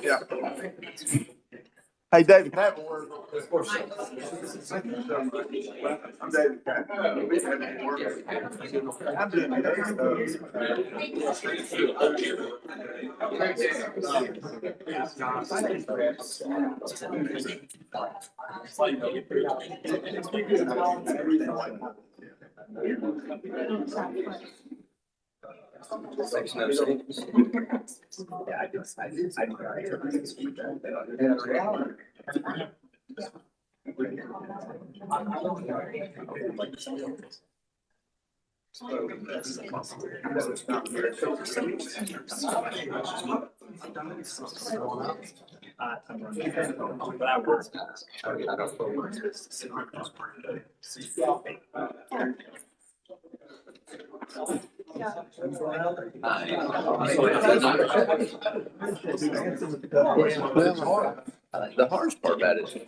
Yeah. Hey, David, can I have a word? I'm David. I'm The hardest part about it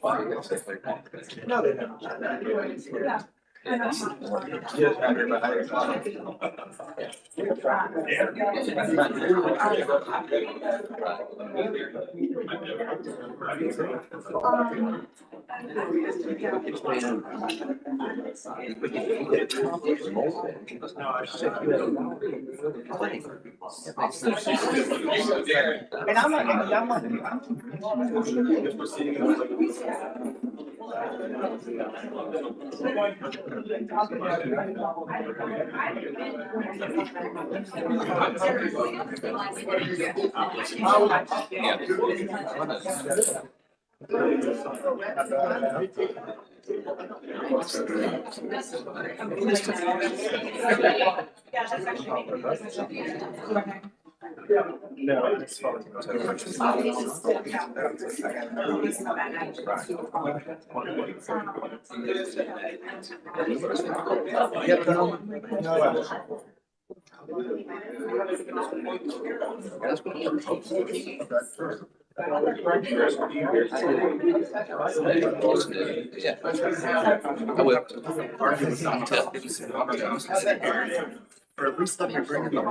or at least let me bring it up.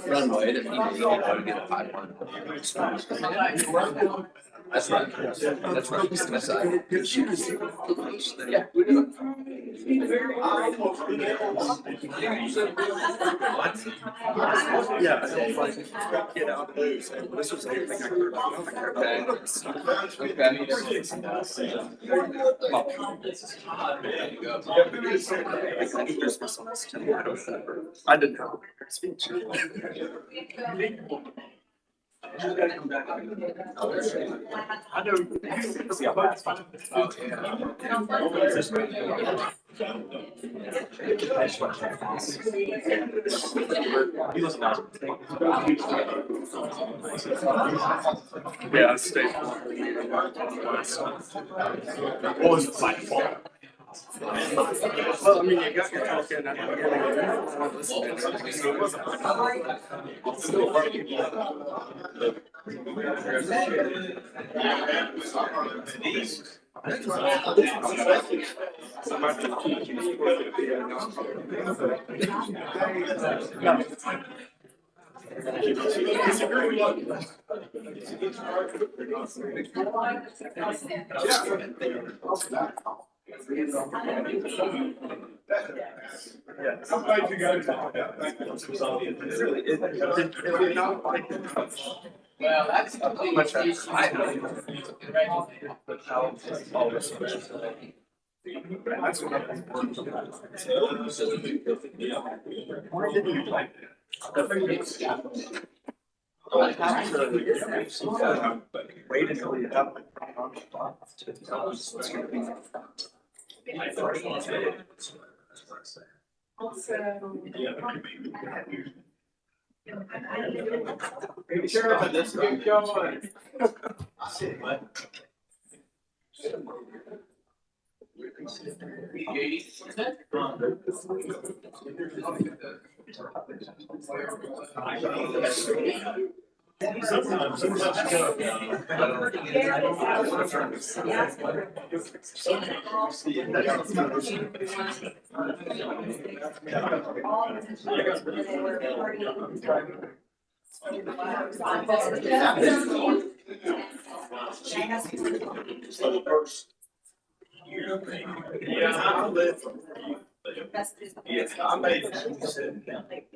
runway that you get a pipeline. That's right. That's right. Just gonna say. Yeah. Yeah, so it's like, get out of this. This was everything I could about. I didn't know. I know. Yeah, I stayed. What was it like? Well, I mean, you got your talking. I'm glad you guys talked about that. Well, that's Much better. That's what I'm Why didn't you like that? Wait until you're done. Sure, let's keep going. Yeah, I live. Yes, I made it.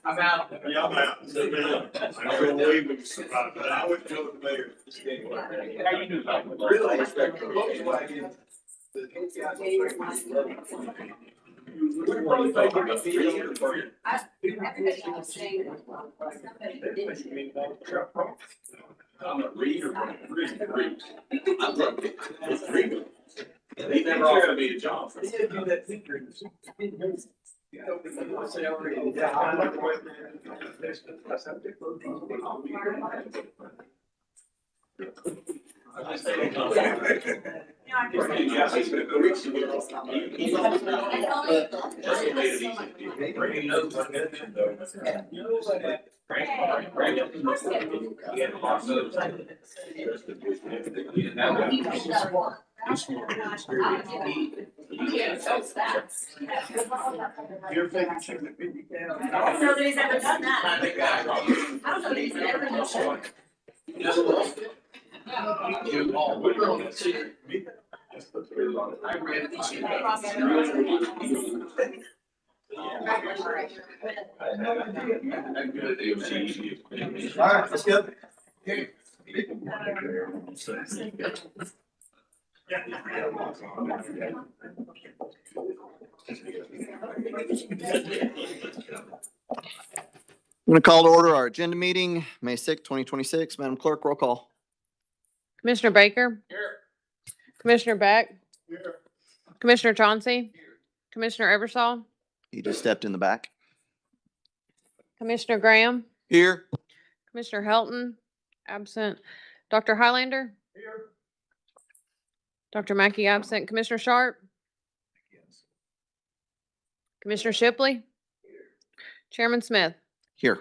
I'm out. Yeah, I'm out. I don't believe it, but I would tell the mayor. Really? I'm a reader. I love it. He never offered me a job. I don't know that he's ever done that. I don't know that he's ever done that. All right, let's go. I'm going to call to order our agenda meeting, May 6, 2026. Madam Clerk, roll call. Commissioner Baker? Here. Commissioner Beck? Here. Commissioner Chauncey? Commissioner Eversol? He just stepped in the back. Commissioner Graham? Here. Commissioner Helton? Absent. Dr. Highlander? Here. Dr. Mackey absent. Commissioner Sharp? Commissioner Shipley? Chairman Smith? Here.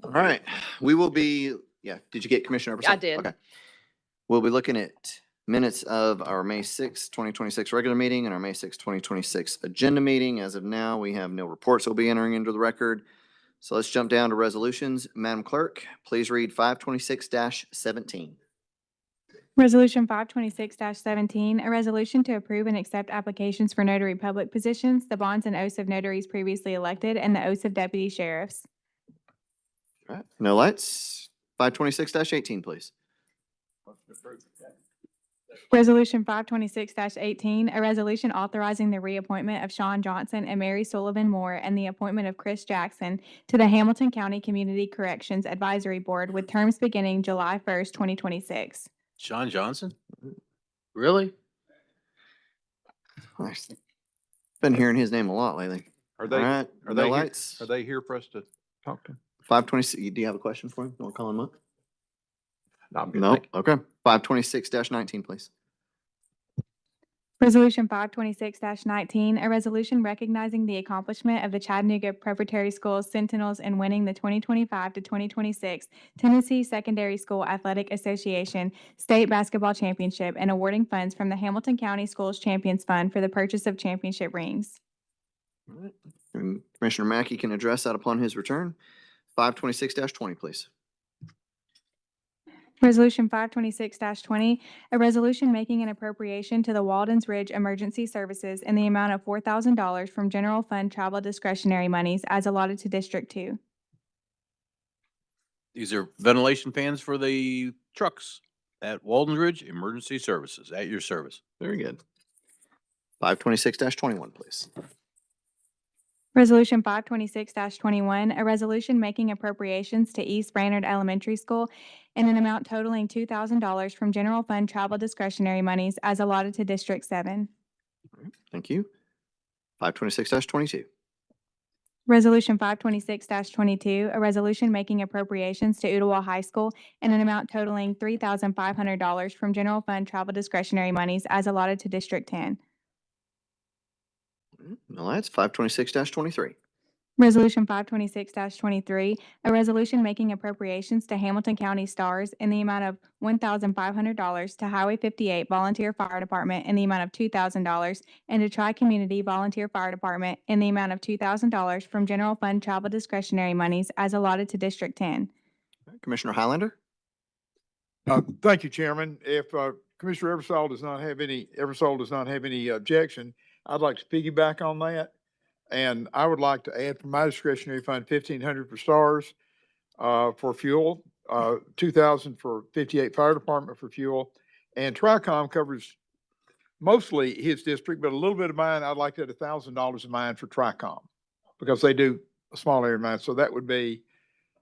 All right, we will be, did you get Commissioner Eversole? I did. Okay. We'll be looking at minutes of our May 6, 2026 regular meeting and our May 6, 2026 agenda meeting. As of now, we have no reports we'll be entering into the record. So let's jump down to resolutions. Madam Clerk, please read 526-17. Resolution 526-17, a resolution to approve and accept applications for notary public positions, the bonds and oaths of notaries previously elected, and the oaths of deputy sheriffs. All right, no lights. 526-18, please. Resolution 526-18, a resolution authorizing the reappointment of Sean Johnson and Mary Sullivan Moore and the appointment of Chris Jackson to the Hamilton County Community Corrections Advisory Board with terms beginning July 1st, 2026. Sean Johnson? Really? I've been hearing his name a lot lately. Are All they, right, are no they, here- lights. are they here for us to talk to? 526, do you have a question for him? You want to call him up? No, I'm good. No, thank you. okay. 526-19, please. Resolution 526-19, a resolution recognizing the accomplishment of the Chattanooga Preparatory Schools Sentinels in winning the 2025 to 2026 Tennessee Secondary School Athletic Association State Basketball Championship and awarding funds from the Hamilton County Schools Champions Fund for the purchase of championship rings. All right. And Commissioner Mackey can address that upon his return. 526-20, please. Resolution 526-20, a resolution making an appropriation to the Waldens Ridge Emergency Services in the amount of $4,000 from general fund travel discretionary monies as allotted to District 2. These are ventilation fans for the trucks at Walden Ridge Emergency Services, at your service. Very good. 526-21, please. Resolution 526-21, a resolution making appropriations to East Brainerd Elementary School in an amount totaling $2,000 from general fund travel discretionary monies as allotted to District 7. Thank you. 526-22. Resolution 526-22, a resolution making appropriations to Ottawa High School in an amount totaling $3,500 from general fund travel discretionary monies as allotted to District 10. No lights. 526-23. Resolution 526-23, a resolution making appropriations to Hamilton County Stars in the amount of $1,500 to Highway 58 Volunteer Fire Department in the amount of $2,000 and to Tri-Community Volunteer Fire Department in the amount of $2,000 from general fund travel discretionary monies as allotted to District 10. Commissioner Highlander? Thank you, Chairman. If Commissioner Eversole does not have any objection, I'd like to piggyback on that. And I would like to add from my discretionary fund, $1,500 for Stars for fuel, $2,000 for 58 Fire Department for fuel. And Tricom covers mostly his district, but a little bit of mine, I'd like to add $1,000 of mine for Tricom because they do a small area of mine. So that would be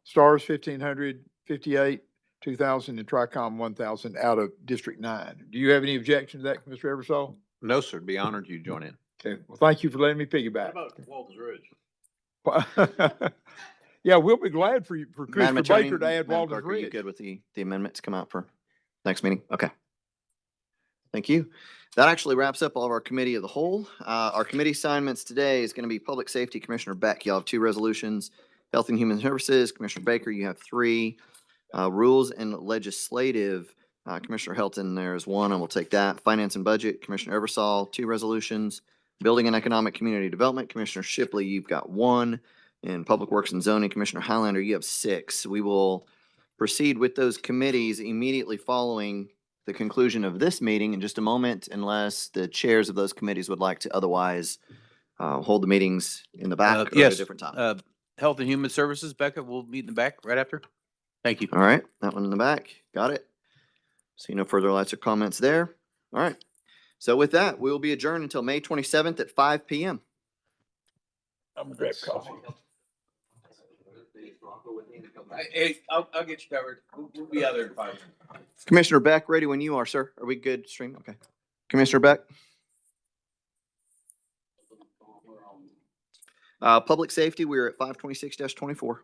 Stars 1,500, 58, 2,000, and Tricom 1,000 out of District 9. Do you have any objection to that, Mr. Eversole? No, sir. Be honored you join in. Okay, well, thank you for letting me piggyback. How about Walden Ridge? Yeah, we'll be glad for Madam Commissioner Attorney, Baker to add Madam Walden's Clerk, are you Ridge. good with the amendment to come out for next meeting? Okay. Thank you. That actually wraps up all of our committee of the whole. Our committee assignments today is going to be Public Safety, Commissioner Beck. You'll have 2 resolutions. Health and Human Services, Commissioner Baker, you have 3. Rules and Legislative, Commissioner Helton, there is 1, and we'll take that. Finance and Budget, Commissioner Eversole, 2 resolutions. Building and Economic Community Development, Commissioner Shipley, you've got 1. And Public Works and Zoning, Commissioner Highlander, you have 6. We will proceed with those committees immediately following the conclusion of this meeting in just a moment, unless the chairs of those committees would like to otherwise hold the meetings in the back or at a Yes, different time. Health and Human Services, Becca, we'll meet in the back right after. Thank you. All right, that one in the back. Got it. See no further lights or comments there. All right. So with that, we will be adjourned until May 27th at 5 p.m. I'm gonna grab coffee. Hey, I'll get you covered. We'll be out there in 5 minutes. Commissioner Beck, ready when you are, sir. Are we good, stream? Okay. Commissioner Beck? Public Safety, we're at 526-24.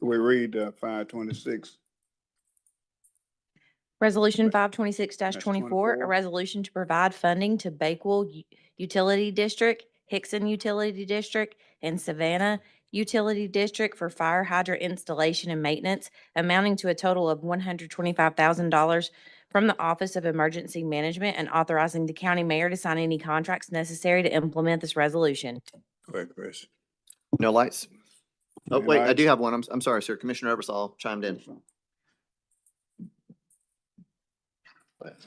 We read 526. Resolution 526-24, 24. a resolution to provide funding to Bakewell Utility District, Hickson Utility District, and Savannah Utility District for fire hydrant installation and maintenance, amounting to a total of $125,000 from the Office of Emergency Management, and authorizing the county mayor to sign any contracts necessary to implement this resolution. Go ahead, Chris. No lights? Oh, No wait, I do lights. have one. I'm sorry, sir. Commissioner Eversole chimed in.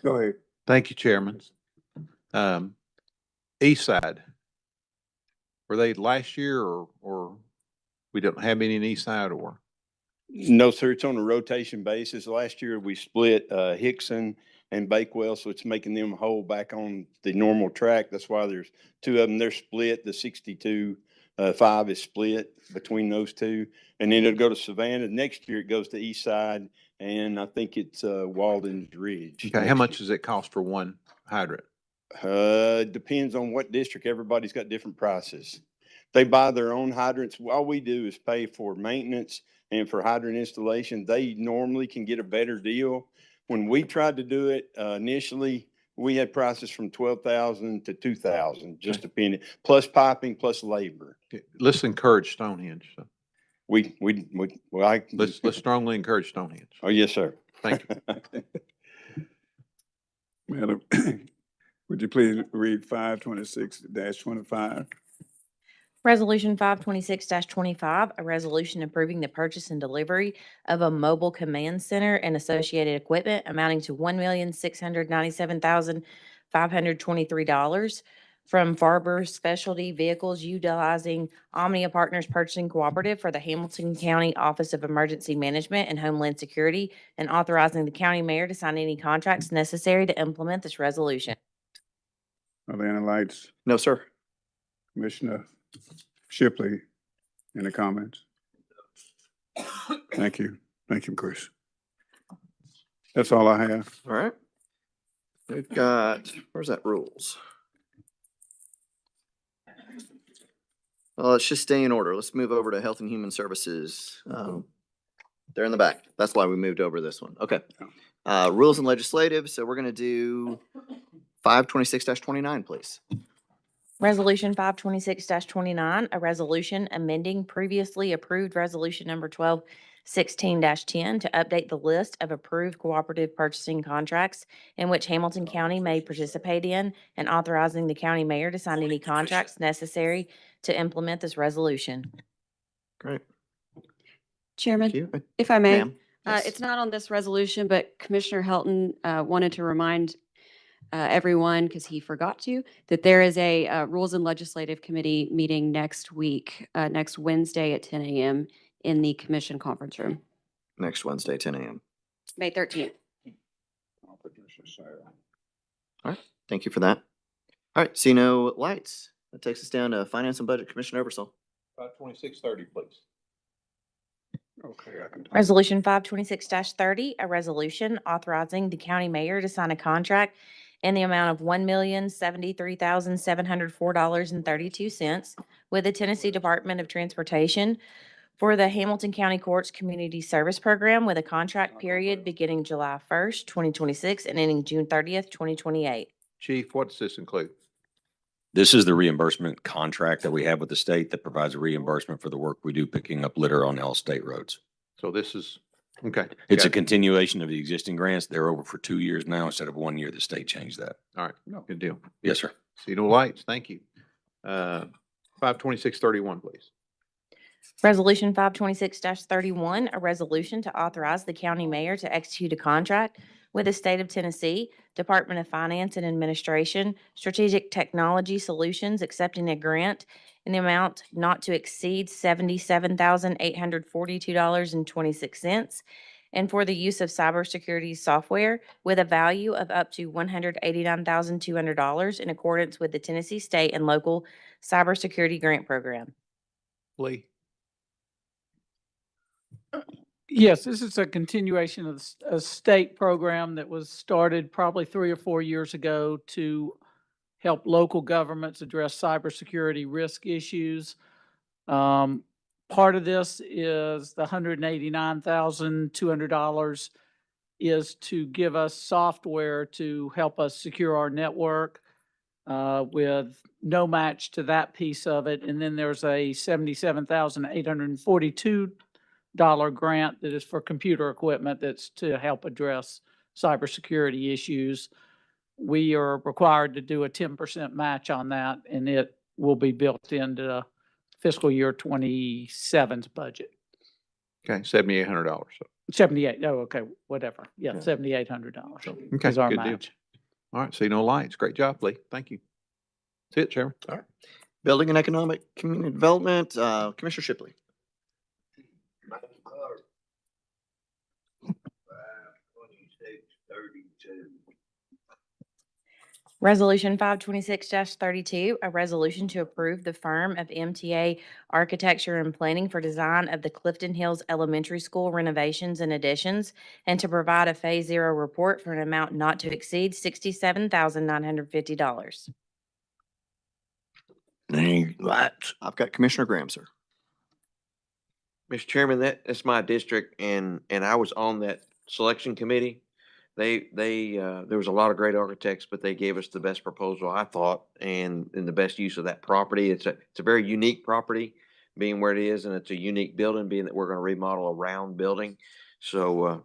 Go ahead. Thank you, Chairman. East Side. Were they last year or we don't have any in East Side or? No, sir, it's on a rotation basis. Last year, we split Hickson and Bakewell, so it's making them whole back on the normal track. That's why there's 2 of them. They're split. The 62-5 is split between those 2. And then it'll go to Savannah. Next year, it goes to East Side, and I think it's Walden's Ridge. Okay, how much does it cost for one hydrant? Depends on what district. Everybody's got different prices. They buy their own hydrants. All we do is pay for maintenance and for hydrant installation. They normally can get a better deal. When we tried to do it initially, we had prices from $12,000 to $2,000, just depending, plus piping, plus labor. Okay, let's encourage Stonehenge. So let's strongly encourage Stonehenge. Oh, yes, sir. Thank you. Madam, we Would you please read 526-25? Resolution 526-25, a resolution approving the purchase and delivery of a mobile command center and associated equipment amounting to $1,697,523 from Farber Specialty Vehicles utilizing Omnia Partners Purchasing Cooperative for the Hamilton County Office of Emergency Management and Homeland Security, and authorizing the county mayor to sign any contracts necessary to implement this resolution. Are there any lights? No, sir. Commissioner Shipley, any comments? Thank you. Thank you, Chris. That's all I have. All right. We've got, where's that rules? Well, let's just stay in order. Let's move over to Health and Human Services. They're in the back. That's why we moved over this one. Okay. Rules and legislative. So we're going to do 526-29, please. Resolution 526-29, a resolution amending previously approved resolution number 1216-10 to update the list of approved cooperative purchasing contracts in which Hamilton County may participate in, and authorizing the county mayor to sign any contracts necessary to implement this resolution. Great. Chairman, Thank you. if I may, Ma'am. Yes. it's not on this resolution, but Commissioner Helton wanted to remind everyone, because he forgot to, that there is a Rules and Legislative Committee meeting next week, next Wednesday at 10 a.m. in the commission conference room, Next Wednesday, 10 a.m. May 13th. All right. Thank you for that. All right. See no lights. That takes us down to Finance and Budget, Commissioner Eversole. 526-30, please. Okay. I can talk. Resolution 526-30, a resolution authorizing the county mayor to sign a contract in the amount of $1,073,704.32 with the Tennessee Department of Transportation for the Hamilton County Courts Community Service Program with a contract period beginning July 1st, 2026 and ending June 30th, 2028. Chief, what does this include? This is the reimbursement contract that we have with the state that provides a reimbursement for the work we do picking up litter on all state roads. So this is, okay. It's a got it. continuation of the existing grants. They're over for 2 years now instead of 1 year. The state changed that. All right, good deal. Yes, sir. See no lights, thank you. 526-31, please. Resolution 526-31, a resolution to authorize the county mayor to execute a contract with the state of Tennessee, Department of Finance and Administration, Strategic Technology Solutions, accepting a grant in the amount not to exceed $77,842.26, and for the use of cybersecurity software with a value of up to $189,200 in accordance with the Tennessee State and Local Cybersecurity Grant Program. Lee? Yes, this is a continuation of a state program that was started probably 3 or 4 years ago to help local governments address cybersecurity risk issues. Part of this is the $189,200 is to give us software to help us secure our network with no match to that piece of it. And then there's a $77,842 grant that is for computer equipment that's to help address cybersecurity issues. We are required to do a 10% match on that, and it will be built into fiscal year 27's budget. Okay, $7,800. So, 78, oh, okay, whatever. Yeah, Yeah. $7,800 okay, is our good deal. match. All right, see no lights. Great job, Lee. Thank you. That's it, Chairman. All right. Building and Economic Community Development, Commissioner Shipley. Resolution 526-32, a resolution to approve the firm of MTA Architecture and Planning for design of the Clifton Hills Elementary School renovations and additions, and to provide a Phase 0 report for an amount not to exceed $67,950. Any lights? I've got Commissioner Graham, sir. Mr. Chairman, that's my district, and I was on that selection committee. There was a lot of great architects, but they gave us the best proposal, I thought, and the best use of that property. It's a very unique property, being where it is, and it's a unique building, being that we're going to remodel a round building. So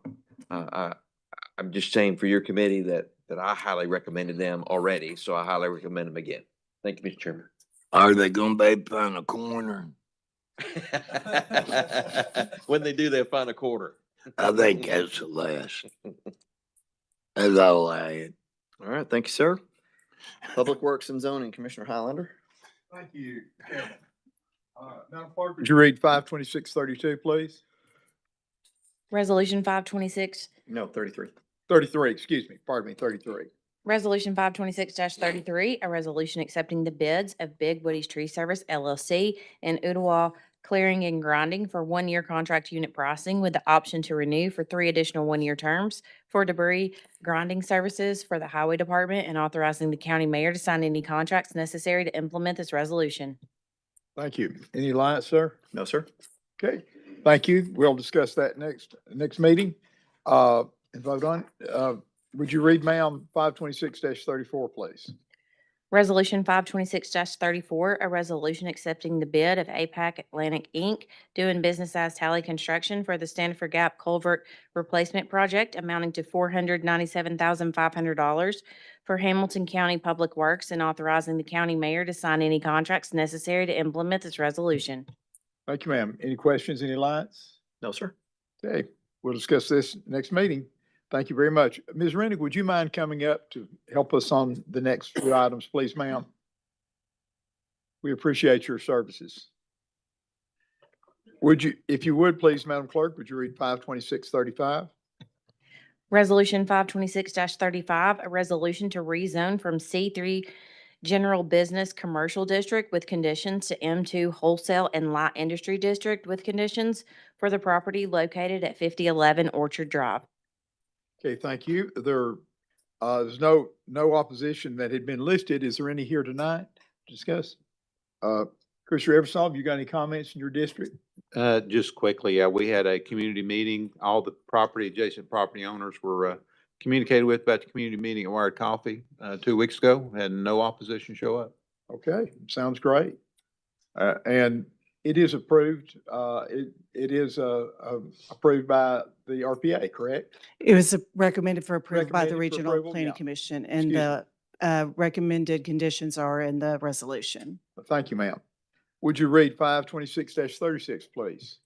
I'm just saying for your committee that that I highly recommended them already, so I highly recommend them again. Thank you, Mr. Chairman. Are they gonna be on a corner? When they do, they'll find a quarter. I think that's the last. That's all I had. All right, thank you, sir. Public Works and Zoning, Commissioner Highlander. Thank you, Chairman. Madam Clerk, would you read 52632, please? Resolution 526, No, 33. 33, excuse me, pardon me, 33. Resolution 526-33, a resolution accepting the bids of Big Woody's Tree Service LLC and Ottawa Clearing and Grinding for 1-year contract unit pricing with the option to renew for 3 additional 1-year terms for debris grinding services for the Highway Department, and authorizing the county mayor to sign any contracts necessary to implement this resolution. Thank you. Any alliance, sir? No, sir. Okay, thank you. We'll discuss that next meeting. And vote on it. Would you read, ma'am, 526-34, please? Resolution 526-34, a resolution accepting the bid of APAC Atlantic, Inc., doing business as Tally Construction for the Stanford Gap Culvert Replacement Project amounting to $497,500 for Hamilton County Public Works, and authorizing the county mayor to sign any contracts necessary to implement this resolution. Thank you, ma'am. Any questions, any alliance? No, sir. Okay, we'll discuss this next meeting. Thank you very much. Ms. Rennick, would you mind coming up to help us on the next few items, please, ma'am? We appreciate your services. Would you, if you would, please, Madam Clerk, would you read 52635? Resolution 526-35, a resolution to rezone from C3 General Business Commercial District with conditions to M2 Wholesale and Light Industry District with conditions for the property located at 5011 Orchard Drive. Okay, thank you. There's no opposition that had been listed. Is there any here tonight to discuss? Commissioner Eversole, have you got any comments in your district? Just quickly, we had a community meeting. All the adjacent property owners were communicated with about the community meeting at Wired Coffee 2 weeks ago. Had no opposition show up. Okay, sounds great. And it is approved. It is approved by the RPA, correct? It was recommended for approval by the Recommended for Regional approval, Planning yeah. Commission, and Excuse the recommended conditions are in the resolution. Thank you, ma'am. Would you read 526-36, please?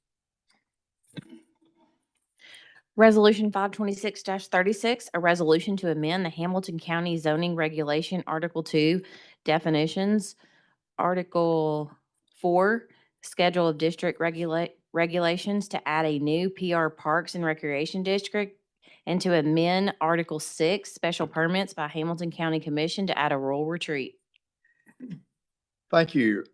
Resolution 526-36, a resolution to amend the Hamilton County Zoning Regulation Article 2 definitions, Article 4 Schedule of District Regulations to add a new PR Parks and Recreation District, and to amend Article 6 Special Permits by Hamilton County Commission to add a rural retreat. Thank you.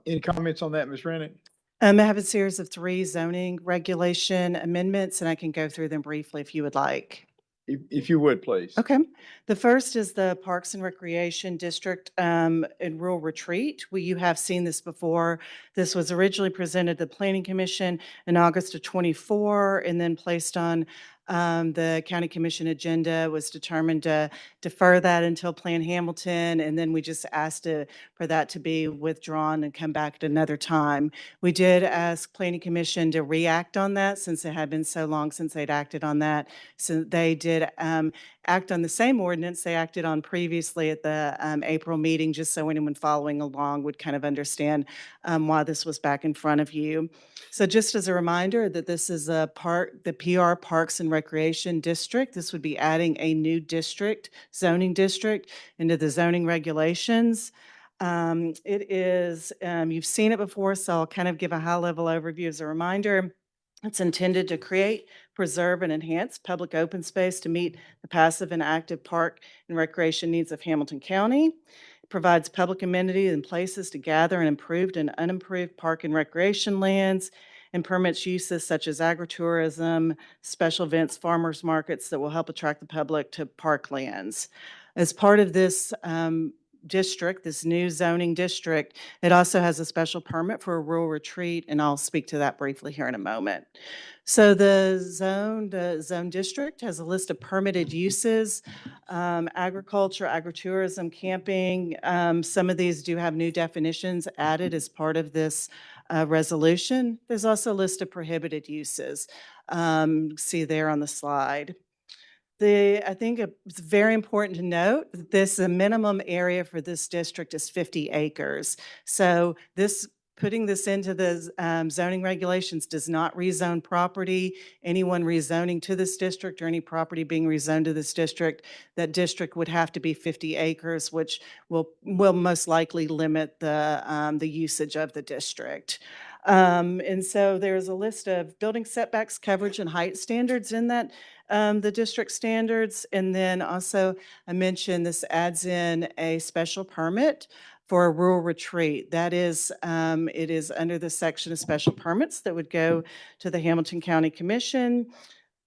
Any comments on that, Ms. Rennick? I have a series of 3 zoning regulation amendments, and I can go through them briefly if you would like. If you would, please. Okay. The first is the Parks and Recreation District in Rural Retreat. You have seen this before. This was originally presented to the Planning Commission in August of 24, and then placed on the County Commission agenda. Was determined to defer that until Plan Hamilton, and then we just asked for that to be withdrawn and come back at another time. We did ask Planning Commission to react on that since it had been so long since they'd acted on that. So they did act on the same ordinance they acted on previously at the April meeting, just so anyone following along would kind of understand why this was back in front of you. So just as a reminder that this is the PR Parks and Recreation District. This would be adding a new district, zoning district, into the zoning regulations. It is, you've seen it before, so I'll kind of give a high-level overview as a reminder. It's intended to create, preserve, and enhance public open space to meet the passive and active park and recreation needs of Hamilton County. It provides public amenities and places to gather in improved and unimproved park and recreation lands, and permits uses such as agritourism, special events, farmers markets that will help attract the public to park lands. As part of this district, this new zoning district, it also has a special permit for a rural retreat, and I'll speak to that briefly here in a moment. So the zone district has a list of permitted uses, agriculture, agritourism, camping. Some of these do have new definitions added as part of this resolution. There's also a list of prohibited uses. See there on the slide. I think it's very important to note that the minimum area for this district is 50 acres. So putting this into the zoning regulations does not rezone property. Anyone rezoning to this district or any property being rezoned to this district, that district would have to be 50 acres, which will most likely limit the usage of the district. And so there's a list of building setbacks, coverage, and height standards in that, the district standards. And then also I mentioned this adds in a special permit for a rural retreat. That is, it is under the section of special permits that would go to the Hamilton County Commission.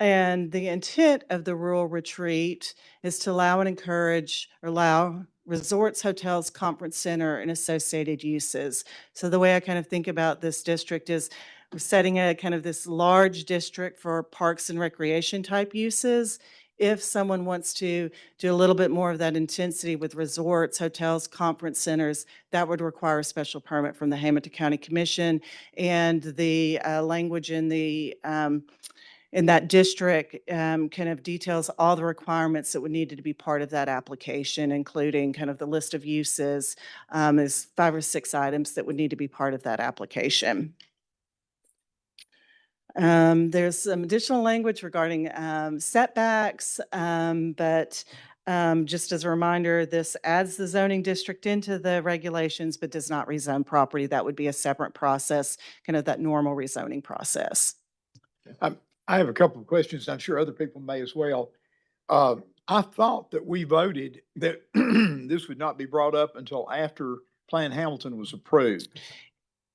And the intent of the rural retreat is to allow and encourage or allow resorts, hotels, conference center, and associated uses. So the way I kind of think about this district is we're setting a kind of this large district for parks and recreation type uses. If someone wants to do a little bit more of that intensity with resorts, hotels, conference centers, that would require a special permit from the Hamilton County Commission. And the language in that district kind of details all the requirements that would need to be part of that application, including kind of the list of uses. There's 5 or 6 items that would need to be part of that application. There's some additional language regarding setbacks, but just as a reminder, this adds the zoning district into the regulations, but does not rezone property. That would be a separate process, kind of that normal rezoning process. I have a couple of questions. I'm sure other people may as well. I thought that we voted that this would not be brought up until after Plan Hamilton was approved.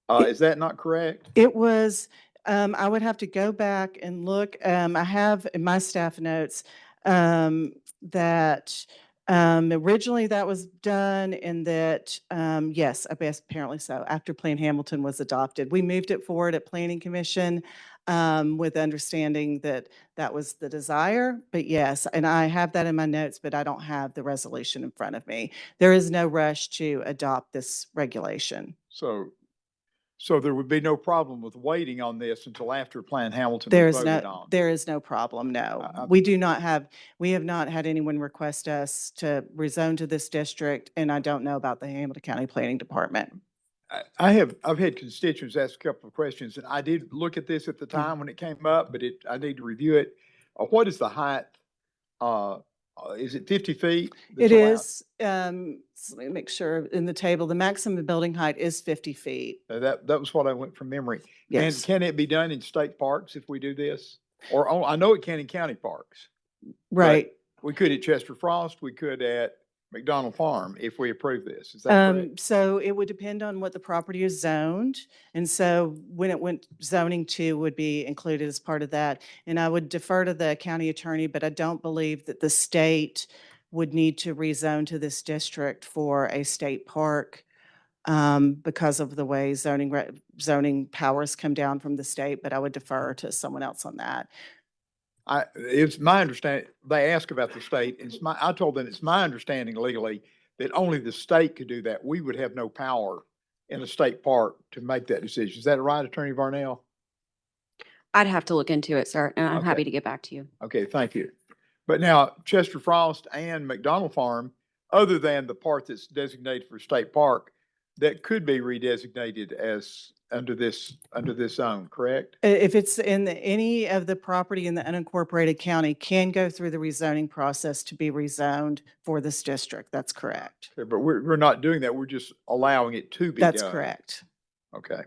Is that not correct? It was, I would have to go back and look. I have in my staff notes that originally that was done and that, yes, apparently so, after Plan Hamilton was adopted. We moved it forward at Planning Commission with understanding that that was the desire. But yes, and I have that in my notes, but I don't have the resolution in front of me. There is no rush to adopt this regulation. So there would be no problem with waiting on this until after Plan Hamilton There was is voted no, on? there is no problem, no. We have not had anyone request us to rezone to this district, and I don't know about the Hamilton County Planning Department. I've had constituents ask a couple of questions, and I did look at this at the Mm-hmm. time when it came up, but I need to review it. What is the height? Is it 50 feet? It that's allowed? is, let me make sure in the table, the maximum building height is 50 feet. That was what I went from memory. Yes. And can it be done in state parks if we do this? Or I know it can in county parks. Right. We could at Chester Frost, we could at McDonald Farm if we approve this. Is that correct? So it would depend on what the property is zoned. And so when it went zoning to would be included as part of that. And I would defer to the county attorney, but I don't believe that the state would need to rezone to this district for a state park because of the way zoning powers come down from the state, but I would defer to someone else on that. It's my understanding, they ask about the state, I told them it's my understanding legally that only the state could do that. We would have no power in a state park to make that decision. Is that right, Attorney Varnell? I'd have to look into it, sir, and I'm Okay. happy to get back to you. Okay, thank you. But now Chester Frost and McDonald Farm, other than the part that's designated for state park, that could be redesignated as under this zone, correct? If it's in any of the property in the unincorporated county can go through the rezoning process to be rezoned for this district. That's correct. Okay, but we're not doing that. We're just allowing it to be done. That's correct. Okay.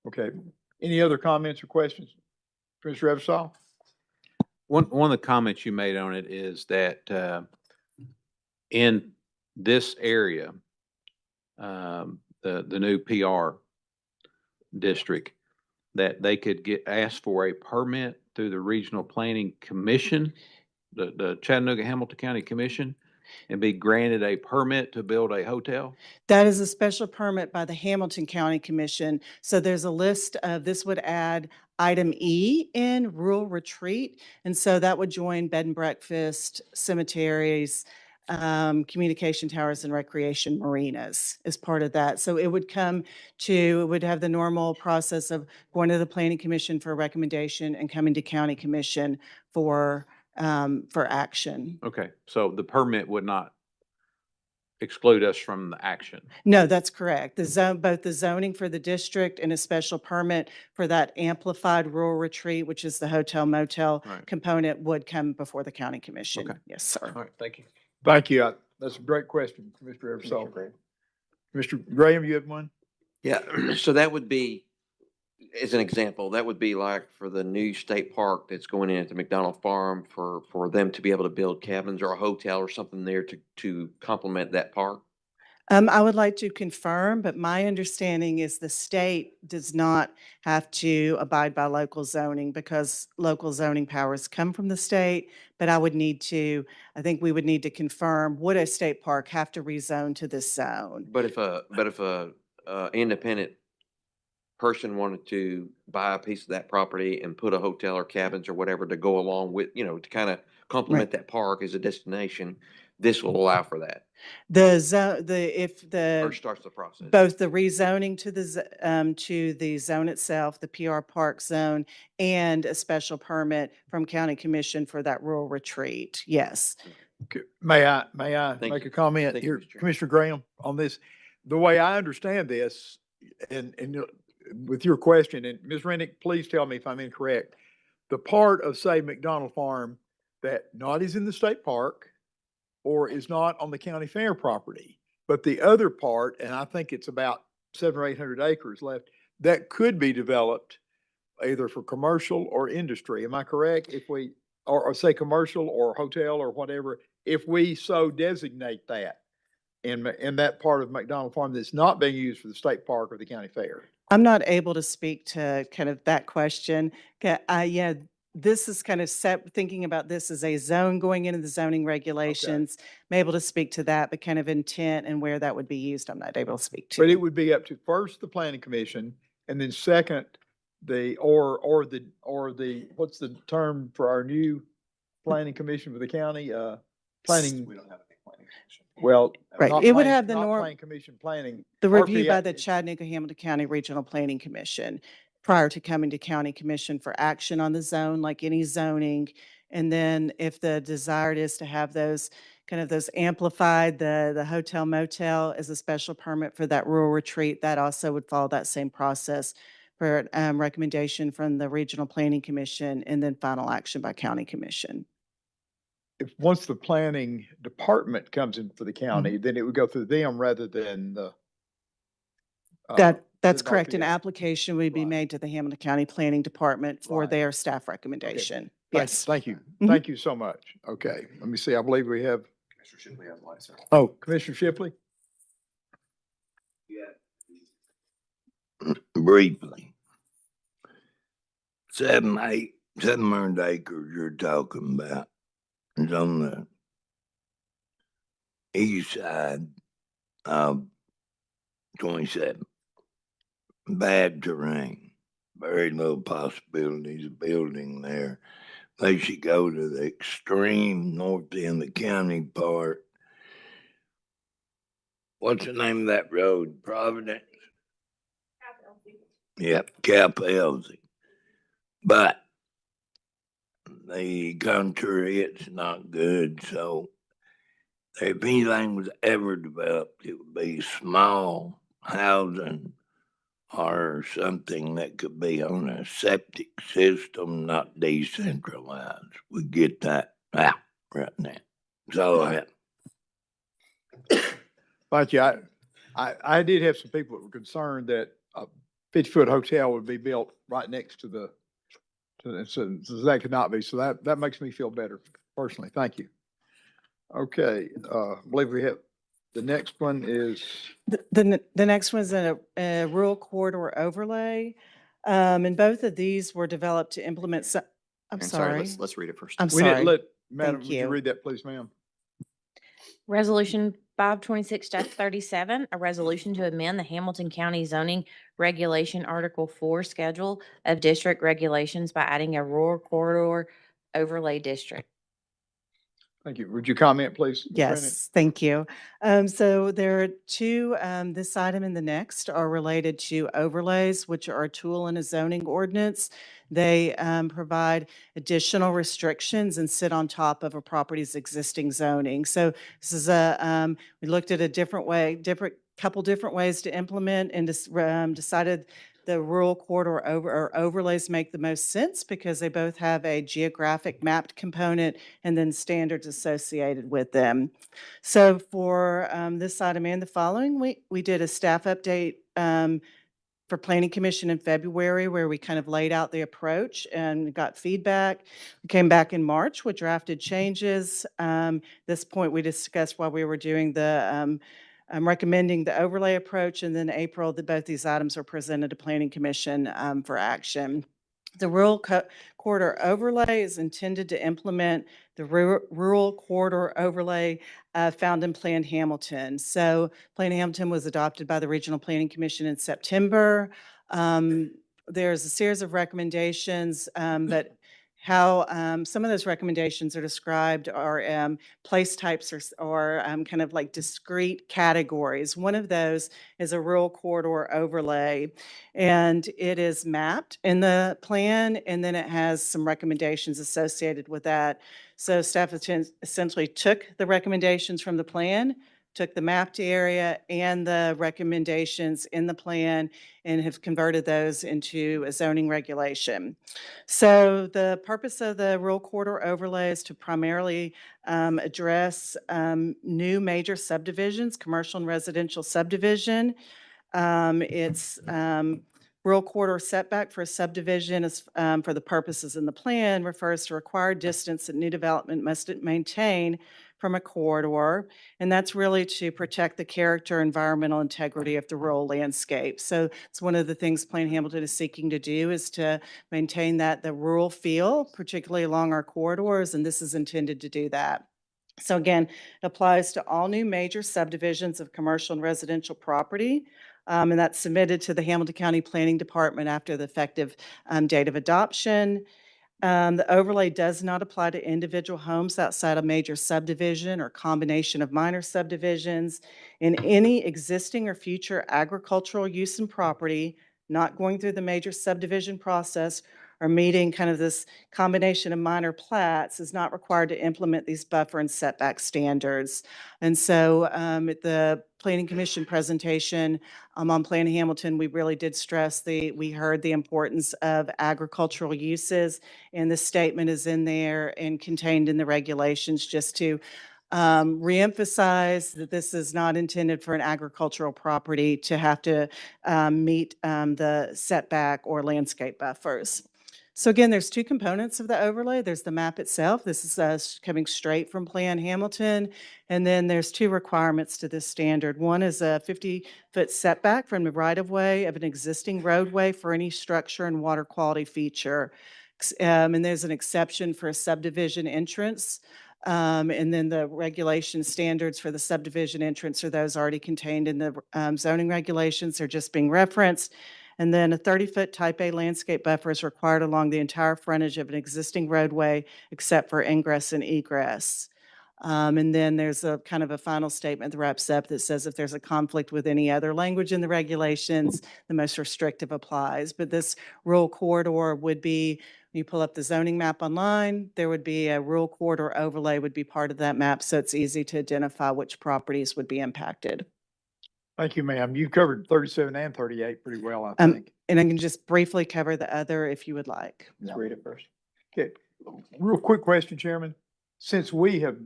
Okay. Any other comments or questions? Commissioner Eversole? One of the comments you made on it is that in this area, the new PR district, that they could ask for a permit through the Regional Planning Commission, the Chattanooga Hamilton County Commission, and be granted a permit to build a hotel? That is a special permit by the Hamilton County Commission. So there's a list of, this would add item E in rural retreat. And so that would join bed and breakfast, cemeteries, communication towers, and recreation marinas as part of that. So it would it would have the normal process of going to the Planning Commission for a recommendation and coming to County Commission for for action. Okay, so the permit would not exclude us from the action. No, that's correct. The zone, both the zoning for the district and a special permit for that amplified rural retreat, which is the hotel motel Right. component, would come before the county commission. Okay. Yes, sir. All right, thank you. Thank you. That's a great question, Mr. Eversole. Mr. Graham, you had one? Yeah, so that would be, as an example, that would be like for the new state park that's going in at the McDonald Farm for them to be able to build cabins or a hotel or something there to complement that park. I would like to confirm, but my understanding is the state does not have to abide by local zoning because local zoning powers come from the state. But I think we would need to confirm, would a state park have to rezone to this zone? But if a independent person wanted to buy a piece of that property and put a hotel or cabins or whatever to go along with, to kind of complement that park as a destination, this will allow for that. Or starts the process. Both the rezoning to the zone itself, the PR Park zone, and a special permit from county commission for that rural retreat. Yes. May I Thank make you. a comment Thank you, here, Mr. Chairman. Commissioner Graham, on this? The way I understand this, and with your question, and Ms. Rennick, please tell me if I'm incorrect. The part of, say, McDonald Farm that not is in the state park or is not on the county fair property, but the other part, and I think it's about 700 or 800 acres left, that could be developed either for commercial or industry. Am I correct? If we, or say commercial or hotel or whatever, if we so designate that in that part of McDonald Farm that's not being used for the state park or the county fair. I'm not able to speak to kind of that question. Yeah, this is kind of thinking about this as a zone going into the zoning regulations. I'm able to speak to that, but kind of intent and where that would be used, I'm not able to speak to. But it would be up to first the planning commission and then second or the what's the term for our new planning commission for the county? Planning. We don't have any planning commission. Well, Right. not It would planning- have the not norm. planning commission planning. The review by RPA. the Chattanooga-Hamilton County Regional Planning Commission prior to coming to county commission for action on the zone, like any zoning. And then if the desired is to have those amplified, the hotel motel as a special permit for that rural retreat, that also would follow that same process for recommendation from the Regional Planning Commission and then final action by county commission. Once the planning department comes in for the county, then it would go through them rather than the. That's the correct. An RPA. application would be Right. made to the Hamilton County Planning Department for Right. their staff recommendation. Yes. Thank you. Mhm. Thank you so much. Okay, let me see. I believe we have, Commissioner Shipley has the light, sir. oh, Commissioner Shipley? Briefly. 700 acres you're talking about is on the east side of 27. Bad terrain, very little possibilities of building there. They should go to the extreme north end of the county part. What's the name of that road? Providence? Yep, Cap Elsie. But the country, it's not good. So if anything was ever developed, it would be small housing or something that could be on a septic system, not decentralized. We get that out right now. So Thank you. I did have some people that were concerned that a 50-foot hotel would be built right next to so that could not be. So that makes me feel better personally. Thank you. Okay, I believe we have, the next one is. The next one is a rural corridor overlay. And both of these were developed to implement, I'm I'm sorry. let's read it first. I'm We didn't sorry. let, Madam, Thank would you you. read that, please, ma'am? Resolution 526-37, a resolution to amend the Hamilton County zoning regulation Article 4 schedule of district regulations by adding a rural corridor overlay district. Thank you. Would you comment, please? Ms. Rennick? Yes, thank you. So there are two, this item and the next are related to overlays, which are a tool in a zoning ordinance They provide additional restrictions and sit on top of a property's existing zoning. So this is we looked at a couple different ways to implement and decided the rural corridor overlays make the most sense because they both have a geographic mapped component and then standards associated with them. So for this item and the following, we did a staff update for Planning Commission in February, where we kind of laid out the approach and got feedback. We came back in March with drafted changes. This point we discussed while we were doing the recommending the overlay approach, and then April, both these items were presented to Planning Commission for action. The rural corridor overlay is intended to implement the rural corridor overlay found in Plan Hamilton. So Plan Hamilton was adopted by the Regional Planning Commission in September. There's a series of recommendations, but how some of those recommendations are described are place types or kind of like discrete categories. One of those is a rural corridor overlay, and it is mapped in the plan, and then it has some recommendations associated with that. So staff essentially took the recommendations from the plan, took the mapped area and the recommendations in the plan and have converted those into a zoning regulation. So the purpose of the rural corridor overlay is to primarily address new major subdivisions, commercial and residential subdivision. It's rural corridor setback for a subdivision is for the purposes in the plan refers to required distance that new development must maintain from a corridor, and that's really to protect the character, environmental integrity of the rural landscape. So it's one of the things Plan Hamilton is seeking to do is to maintain the rural feel, particularly along our corridors, and this is intended to do that. So again, it applies to all new major subdivisions of commercial and residential property. And that's submitted to the Hamilton County Planning Department after the effective date of adoption. The overlay does not apply to individual homes outside a major subdivision or combination of minor subdivisions. In any existing or future agricultural use and property not going through the major subdivision process or meeting kind of this combination of minor plats is not required to implement these buffer and setback standards. And so at the Planning Commission presentation on Plan Hamilton, we really did stress we heard the importance of agricultural uses, and the statement is in there and contained in the regulations just to reemphasize that this is not intended for an agricultural property to have to meet the setback or landscape buffers. So again, there's two components of the overlay. There's the map itself. This is coming straight from Plan Hamilton. And then there's two requirements to this standard. One is a 50-foot setback from the right-of-way of an existing roadway for any structure and water quality feature. And there's an exception for a subdivision entrance. And then the regulation standards for the subdivision entrance are those already contained in the zoning regulations. They're just being referenced. And then a 30-foot type A landscape buffer is required along the entire frontage of an existing roadway except for ingress and egress. And then there's a kind of a final statement that wraps up that says if there's a conflict with any other language in the regulations, the most restrictive applies. But this rural corridor would be, when you pull up the zoning map online, there would be a rural corridor overlay would be part of that map, so it's easy to identify which properties would be impacted. Thank you, ma'am. You covered 37 and 38 pretty well, I think. And I can just briefly cover the other if you would like. Let's read it first. Okay, real quick question, Chairman. Since we have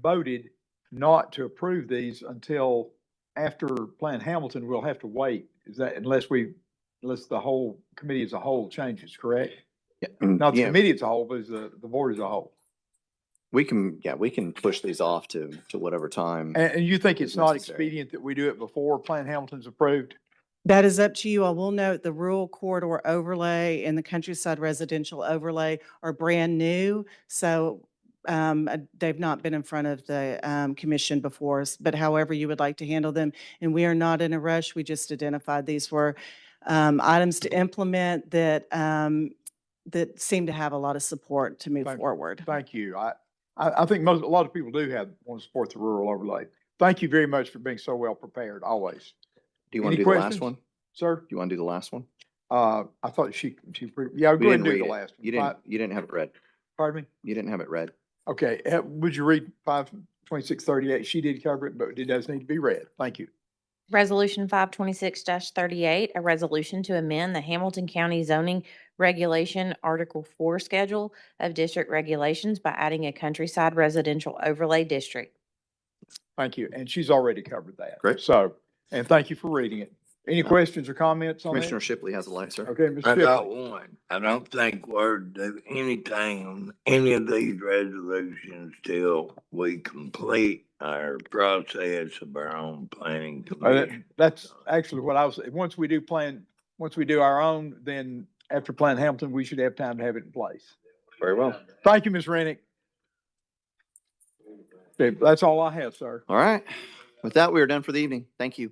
voted not to approve these until after Plan Hamilton, we'll have to wait. Is that unless the whole committee as a whole changes, correct? Yeah. Not the committee as a whole, but as the board as a whole. We can push these off to whatever time. And you think it's not necessary. expedient that we do it before Plan Hamilton's approved? That is up to you. I will note the rural corridor overlay and the countryside residential overlay are brand new. So they've not been in front of the commission before, but however you would like to handle them. And we are not in a rush. We just identified these were items to implement that that seem to have a lot of support to move forward. Thank you. I think a lot of people do want to support the rural overlay. Thank you very much for being so well prepared, always. Do you want to do the last one? Sir? Do you want to do the last one? I thought yeah, We go ahead and didn't do read the it. last one. You didn't have it read. Pardon me? You didn't have it read. Okay, would you read 52638? She did cover it, but it does need to be read. Thank you. Resolution 526-38, a resolution to amend the Hamilton County zoning regulation Article 4 schedule of district regulations by adding a countryside residential overlay district. Thank you. And she's already covered that. Great. So, and thank you for reading it. Any questions or comments on that? Commissioner Shipley has the light, sir. Okay, Mr. I got Shipley. one. I don't think we're do anything on any of these resolutions till we complete our process of our own planning commission. That's actually what I was, once we do our own, then after Plan Hamilton, we should have time to have it in place. Very well. Thank you, Ms. Rennick. Okay, that's all I have, sir. All right. With that, we are done for the evening. Thank you.